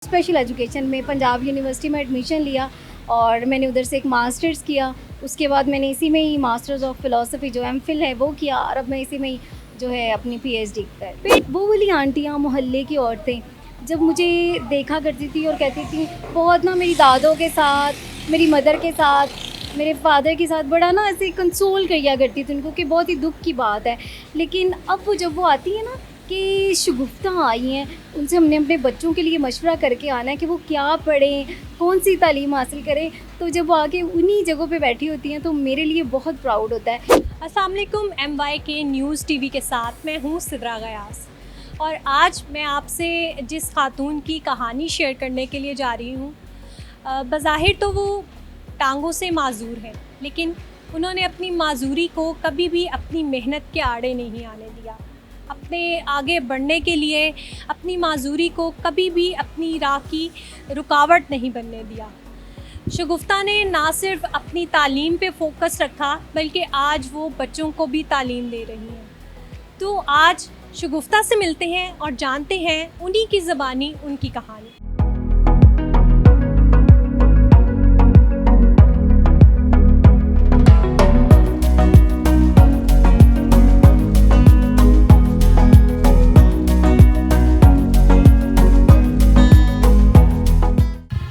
Special education में Punjab university में admission लिया और मैंने उधर से एक मास्टर्स किया। उसके बाद मैंने इसी में ही मास्टर्स ऑफ फ़िलासफ़ी जो एमफ़िल है वो किया और अब मैं इसी में ही जो है अपनी पीएचडी कर। फिर वो वाली आंटियाँ मोहल्ले की औरतें जब मुझे देखा करती थी और कहती थी बहुत ना मेरी दादों के साथ, मेरी मदर के साथ, मेरे फादर के साथ बड़ा ना ऐसे कंसोल किया करती थी उनको कि बहुत ही दुख की बात है। लेकिन अब वो जब वो आती है ना कि शगुफ्ता आई हैं, उनसे हमने अपने बच्चों के लिए मशवरा करके आना है कि वो क्या पढ़ें, कौन सी तालीम हासिल करें। तो जब वो आके उन्हीं जगहों पे बैठी होती हैं तो मेरे लिए बहुत प्राउड होता है। अस्सलाम वालेकुम, MYK न्यूज़ टीवी के साथ मैं हूँ सिद्रा गयास और आज मैं आपसे जिस खातून की कहानी शेयर करने के लिए जा रही हूँ, बज़ाहिर तो वो टांगों से माज़ूर है, लेकिन उन्होंने अपनी माज़ूरी को कभी भी अपनी मेहनत के आड़े नहीं आने दिया। अपने आगे बढ़ने के लिए अपनी माज़ूरी को कभी भी अपनी राह की रुकावट नहीं बनने दिया। शगुफ्ता ने ना सिर्फ अपनी तालीम पे फोकस रखा बल्कि आज वो बच्चों को भी तालीम दे रही हैं। तो आज शगुफ्ता से मिलते हैं और जानते हैं उन्हीं की ज़बानी उनकी कहानी।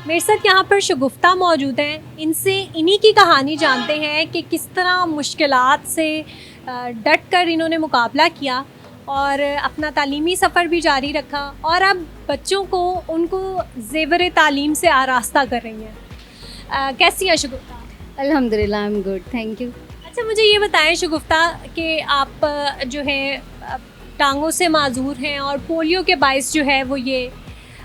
मेरे साथ यहाँ पर शगुफ्ता मौजूद हैं। इनसे इन्हीं की कहानी जानते हैं कि किस तरह मुश्किलात से डट कर इन्होंने मुकाबला किया और अपना तालीमी सफ़र भी जारी रखा और अब बच्चों को उनको ज़ेवर तालीम से आरास्ता कर रही हैं। कैसी हैं शगुफ्ता? अल्हम्दुलिल्लाह, I am good, thank you. अच्छा, मुझे ये बताएं शगुफ्ता कि आप जो है टांगों से माजूर हैं और पोलियो के बायस जो है वो ये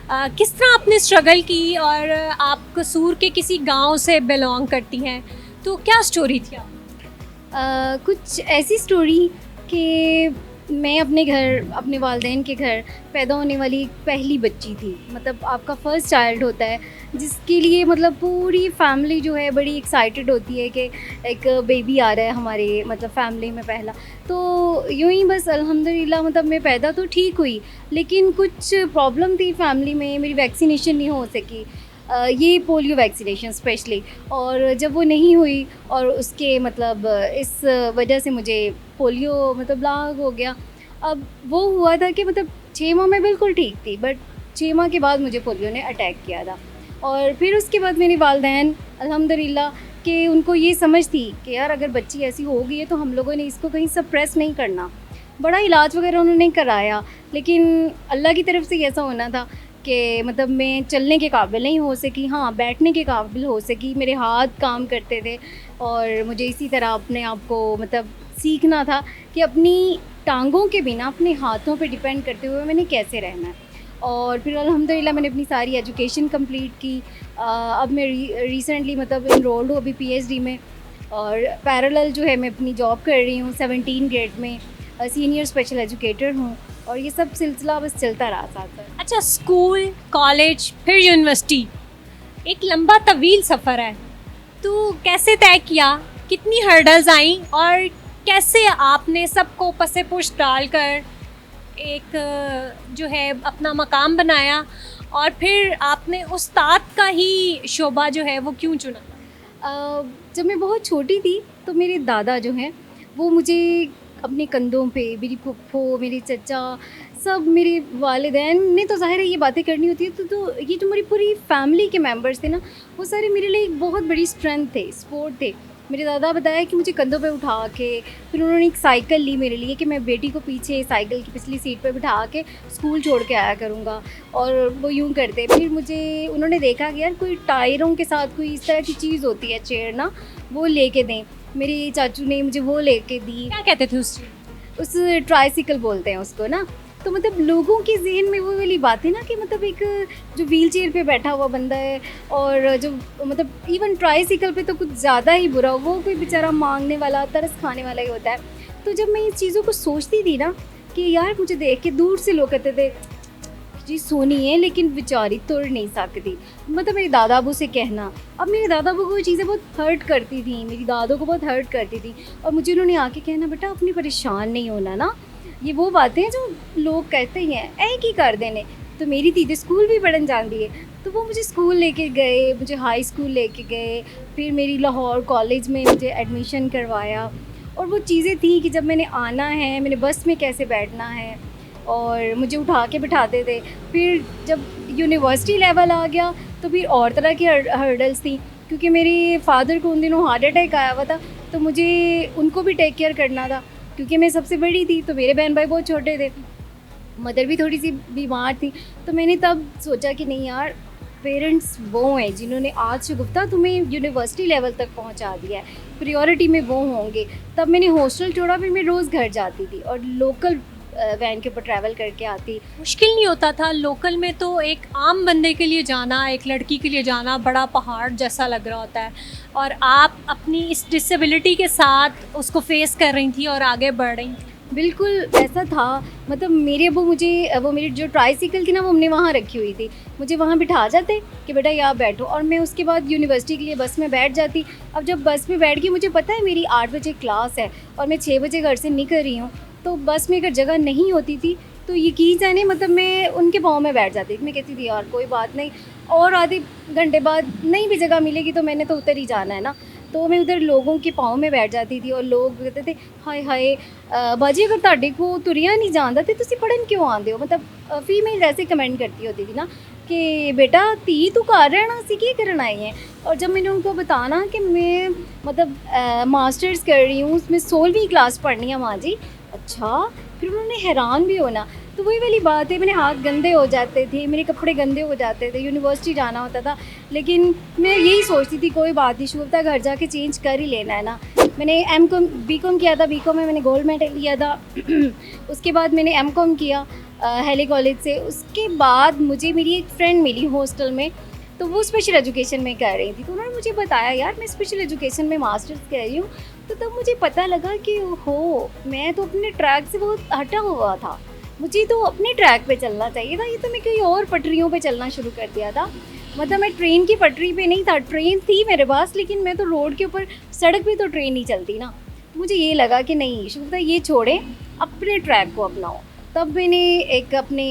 किस तरह आपने स्ट्रगल की और आप कसूर के किसी गांव से बिलोंग करती हैं, तो क्या स्टोरी थी आप? कुछ ऐसी स्टोरी कि मैं अपने घर, अपने वालिदैन के घर पैदा होने वाली एक पहली बच्ची थी। मतलब आपका फर्स्ट चाइल्ड होता है जिसके लिए मतलब पूरी फैमिली जो है बड़ी एक्साइटेड होती है कि एक बेबी आ रहा है हमारे मतलब फैमिली में पहला। तो यूँ ही बस अल्हम्दुलिल्लाह मतलब मैं पैदा तो ठीक हुई, लेकिन कुछ प्रॉब्लम थी फैमिली में, मेरी वैक्सीनेशन नहीं हो सकी, ये पोलियो वैक्सीनेशन स्पेशली। और जब वो नहीं हुई और उसके मतलब इस वजह से मुझे पोलियो मतलब लाग हो गया। अब वो हुआ था कि मतलब 6 माह में बिल्कुल ठीक थी, बट 6 माह के बाद मुझे पोलियो ने अटैक किया था। और फिर उसके बाद मेरे वालिदैन अल्हम्दुलिल्लाह कि उनको ये समझ थी कि यार अगर बच्ची ऐसी हो गई है तो हम लोगों ने इसको कहीं सप्रेस नहीं करना। बड़ा इलाज वगैरह उन्होंने कराया, लेकिन अल्लाह की तरफ से ऐसा होना था कि मतलब मैं चलने के काबिल नहीं हो सकी, हाँ बैठने के काबिल हो सकी, मेरे हाथ काम करते थे और मुझे इसी तरह अपने आप को मतलब सीखना था कि अपनी टांगों के बिना अपने हाथों पे डिपेंड करते हुए मैंने कैसे रहना है। और फिर अल्हम्दुलिल्लाह मैंने अपनी सारी एजुकेशन कंप्लीट की। अब मैं रिसेंटली मतलब इनरोल्ड हूँ अभी पीएचडी में और पैरेलल जो है मैं अपनी जॉब कर रही हूँ 17 ग्रेड में, सीनियर स्पेशल एजुकेटर हूँ और ये सब सिलसिला बस चलता रहा साथ साथ। अच्छा, स्कूल, कॉलेज, फिर यूनिवर्सिटी, एक लंबा तवील सफ़र है, तो कैसे तय किया, कितनी हर्डल्स आई और कैसे आपने सबको पसे पुश डाल कर एक जो है अपना मकाम बनाया और फिर आपने उस्ताद का ही शोबा जो है वो क्यों चुना? जब मैं बहुत छोटी थी तो मेरे दादा जो हैं वो मुझे अपने कंधों पे, मेरी फुफ्फो, मेरे चचा, सब मेरे वालिदैन ने तो ज़ाहिर है ये बातें करनी होती है तो ये जो मेरी पूरी फैमिली के मेंबर्स थे ना वो सारे मेरे लिए एक बहुत बड़ी स्ट्रेंथ थे, सपोर्ट थे। मेरे दादा बताया कि मुझे कंधों पे उठा के फिर उन्होंने एक साइकिल ली मेरे लिए कि मैं बेटी को पीछे साइकिल की पिछली सीट पे बिठा के स्कूल छोड़ के आया करूँगा। और वो यूँ करते फिर मुझे उन्होंने देखा कि यार कोई टायरों के साथ कोई इस तरह की चीज़ होती है चेयर ना, वो लेके दें। मेरे चाचू ने मुझे वो लेके दी। क्या कहते थे उस ट्राइसिकल बोलते हैं उसको ना। तो मतलब लोगों के ज़हन में वो वाली बात है ना कि मतलब एक जो व्हील चेयर पे बैठा हुआ बंदा है और जो मतलब इवन ट्राइसिकल पे तो कुछ ज़्यादा ही बुरा, वो कोई बेचारा मांगने वाला, तरस खाने वाला ही होता है। तो जब मैं इस चीज़ों को सोचती थी ना कि यार मुझे देख के दूर से लोग कहते थे जी सोनी है लेकिन बेचारी तुर नहीं सकती, मतलब मेरे दादा अबू से कहना। अब मेरे दादा अबू को ये चीज़ें बहुत हर्ट करती थी, मेरी दादों को बहुत हर्ट करती थी और मुझे उन्होंने आके कहना बेटा अपनी परेशान नहीं होना ना, ये वो बातें जो लोग कहते हैं ऐ की कर देने, तो मेरी दीदी स्कूल भी पढ़न जाती है, तो वो मुझे स्कूल लेके गए, मुझे हाई स्कूल लेके गए, फिर मेरी लाहौर कॉलेज में मुझे एडमिशन करवाया। और वो चीज़ें थी कि जब मैंने आना है, मैंने बस में कैसे बैठना है, और मुझे उठा के बिठाते थे। फिर जब यूनिवर्सिटी लेवल आ गया तो फिर और तरह की हर्डल्स थी, क्योंकि मेरे फादर को उन दिनों हार्ट अटैक आया हुआ था, तो मुझे उनको भी टेक केयर करना था, क्योंकि मैं सबसे बड़ी थी, तो मेरे बहन भाई बहुत छोटे थे, मदर भी थोड़ी सी बीमार थी। तो मैंने तब सोचा कि नहीं यार, पेरेंट्स वो हैं जिन्होंने आज शगुफ्ता तुम्हें यूनिवर्सिटी लेवल तक पहुंचा दिया है, प्रायोरिटी में वो होंगे। तब मैंने हॉस्टल छोड़ा, फिर मैं रोज़ घर जाती थी और लोकल वैन के ऊपर ट्रैवल करके आती। मुश्किल नहीं होता था लोकल में? तो एक आम बंदे के लिए जाना, एक लड़की के लिए जाना बड़ा पहाड़ जैसा लग रहा होता है, और आप अपनी इस डिसेबिलिटी के साथ उसको फेस कर रही थी और आगे बढ़ रही थी। बिल्कुल ऐसा था। मतलब मेरे अब्बू मुझे, वो मेरी जो ट्राईसाइकिल थी ना, वो हमने वहाँ रखी हुई थी, मुझे वहाँ बिठा जाते कि बेटा यहाँ बैठो, और मैं उसके बाद यूनिवर्सिटी के लिए बस में बैठ जाती। अब जब बस में बैठ गई, मुझे पता है मेरी 8 बजे क्लास है और मैं 6 बजे घर से निकल रही हूँ, तो बस में अगर जगह नहीं होती थी तो यकीन जाने, मतलब मैं उनके पाँव में बैठ जाती थी। मैं कहती थी यार कोई बात नहीं, और आधे घंटे बाद नहीं भी जगह मिलेगी तो मैंने तो उधर ही जाना है ना। तो मैं उधर लोगों के पाँव में बैठ जाती थी, और लोग कहते थे हाय हाय बाजी, अगर ਤੁਹਾਡੇ को तुरिया नहीं जानता तो तुसी पढ़न क्यों आंदे हो। मतलब फीमेल ऐसे कमेंट करती होती थी ना कि बेटा धी तू घर रहना, सी की करन आई है। और जब मैंने उनको बताना कि मैं मतलब मास्टर्स कर रही हूँ, उसमें 16वीं क्लास पढ़नी है माँ जी, अच्छा, फिर उन्होंने हैरान भी होना। तो वही वाली बात है, मेरे हाथ गंदे हो जाते थे, मेरे कपड़े गंदे हो जाते थे, यूनिवर्सिटी जाना होता था, लेकिन मैं यही सोचती थी कोई बात नहीं, शगुफ्ता घर जाके चेंज कर ही लेना है ना। मैंने बीकॉम किया था, बीकॉम में मैंने गोल्ड मेडल लिया था। उसके बाद मैंने एमकॉम किया हेली कॉलेज से। उसके बाद मुझे मेरी एक फ्रेंड मिली हॉस्टल में, तो वो स्पेशल एजुकेशन में कर रही थी, तो उन्होंने मुझे बताया यार मैं स्पेशल एजुकेशन में मास्टर्स कर रही हूँ। तो तब मुझे पता लगा कि हो, मैं तो अपने ट्रैक से बहुत हटा हुआ था, मुझे तो अपने ट्रैक पे चलना चाहिए था। ये तो मैं कहीं और पटरियों पे चलना शुरू कर दिया था। मतलब मैं ट्रेन की पटरी पे नहीं था, ट्रेन थी मेरे पास, लेकिन मैं तो रोड के ऊपर, सड़क पे तो ट्रेन नहीं चलती ना। मुझे ये लगा कि नहीं शगुफ्ता, ये छोड़ें, अपने ट्रैक को अपनाओ। तब मैंने एक अपने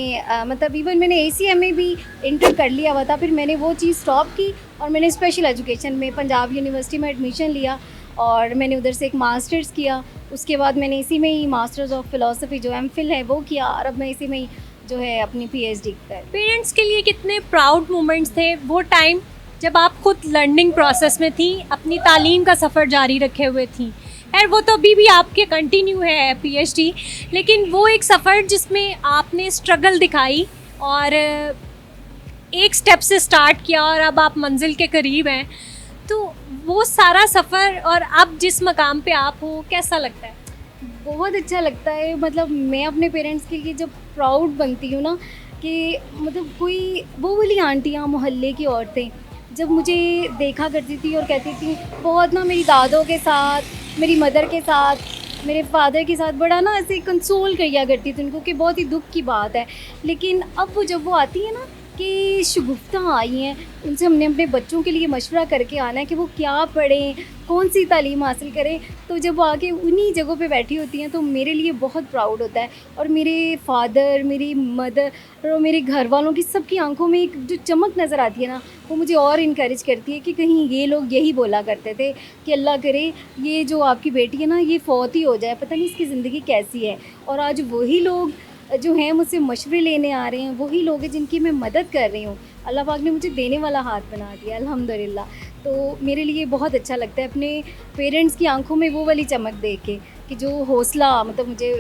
मतलब इवन मैंने ACMA भी इंटर कर लिया हुआ था, फिर मैंने वो चीज़ स्टॉप की और मैंने स्पेशल एजुकेशन में पंजाब यूनिवर्सिटी में एडमिशन लिया, और मैंने उधर से एक मास्टर्स किया। उसके बाद मैंने इसी में ही मास्टर्स ऑफ फ़िलासफ़ी जो MPhil है वो किया, और अब मैं इसी में ही जो है अपनी PhD कर। पेरेंट्स के लिए कितने प्राउड मोमेंट्स थे वो टाइम जब आप खुद लर्निंग प्रोसेस में थी, अपनी तालीम का सफ़र जारी रखे हुए थी? खैर वो तो अभी भी आपके कंटिन्यू है PhD, लेकिन वो एक सफ़र जिसमें आपने स्ट्रगल दिखाई और एक स्टेप से स्टार्ट किया और अब आप मंजिल के करीब हैं, तो वो सारा सफ़र और अब जिस मकाम पे आप हो, कैसा लगता है? बहुत अच्छा लगता है। मतलब मैं अपने पेरेंट्स के लिए जब प्राउड बनती हूँ ना, कि मतलब कोई वो वाली आंटियाँ, मोहल्ले की औरतें जब मुझे देखा करती थी और कहती थी बहुत ना, मेरी दादों के साथ, मेरी मदर के साथ, मेरे फादर के साथ बड़ा ना ऐसे कंसोल किया करती थी उनको कि बहुत ही दुख की बात है। लेकिन अब वो जब वो आती है ना कि शगुफ्ता आई हैं, उनसे हमने अपने बच्चों के लिए मशवरा करके आना है कि वो क्या पढ़ें, कौन सी तालीम हासिल करें, तो जब वो आके उन्हीं जगहों पे बैठी होती हैं तो मेरे लिए बहुत प्राउड होता है। और मेरे फादर, मेरी मदर और मेरे घर वालों की सबकी आंखों में एक जो चमक नज़र आती है ना, वो मुझे और इनकरेज करती है कि कहीं ये लोग यही बोला करते थे कि अल्लाह करे ये जो आपकी बेटी है ना, ये फौत ही हो जाए, पता नहीं इसकी ज़िंदगी कैसी है। और आज वही लोग जो हैं मुझसे मशवरे लेने आ रहे हैं, वही लोग हैं जिनकी मैं मदद कर रही हूँ। अल्लाह पाक ने मुझे देने वाला हाथ बना दिया, अल्हम्दुलिल्लाह। तो मेरे लिए बहुत अच्छा लगता है अपने पेरेंट्स की आंखों में वो वाली चमक देख के, कि जो हौसला मतलब मुझे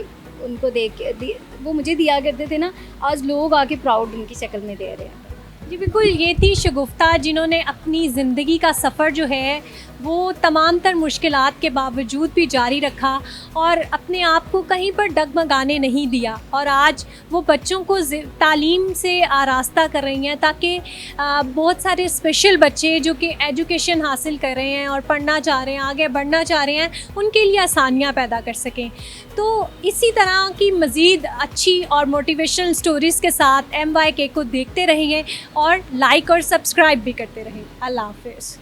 उनको देख के वो मुझे दिया करते थे ना, आज लोग आके प्राउड उनकी शक्ल में दे रहे हैं। जी बिल्कुल, ये थी शगुफ्ता जिन्होंने अपनी ज़िंदगी का सफ़र जो है वो तमाम तर मुश्किलात के बावजूद भी जारी रखा और अपने आप को कहीं पर डगमगाने नहीं दिया, और आज वो बच्चों को तालीम से आरास्ता कर रही हैं ताकि बहुत सारे स्पेशल बच्चे जो कि एजुकेशन हासिल कर रहे हैं और पढ़ना चाह रहे हैं, आगे बढ़ना चाह रहे हैं, उनके लिए आसानियाँ पैदा कर सकें। तो इसी तरह की मज़ीद अच्छी और मोटिवेशनल स्टोरीज़ के साथ MYK को देखते रहिए और लाइक और सब्सक्राइब भी करते रहें। अल्लाह हाफ़िज़।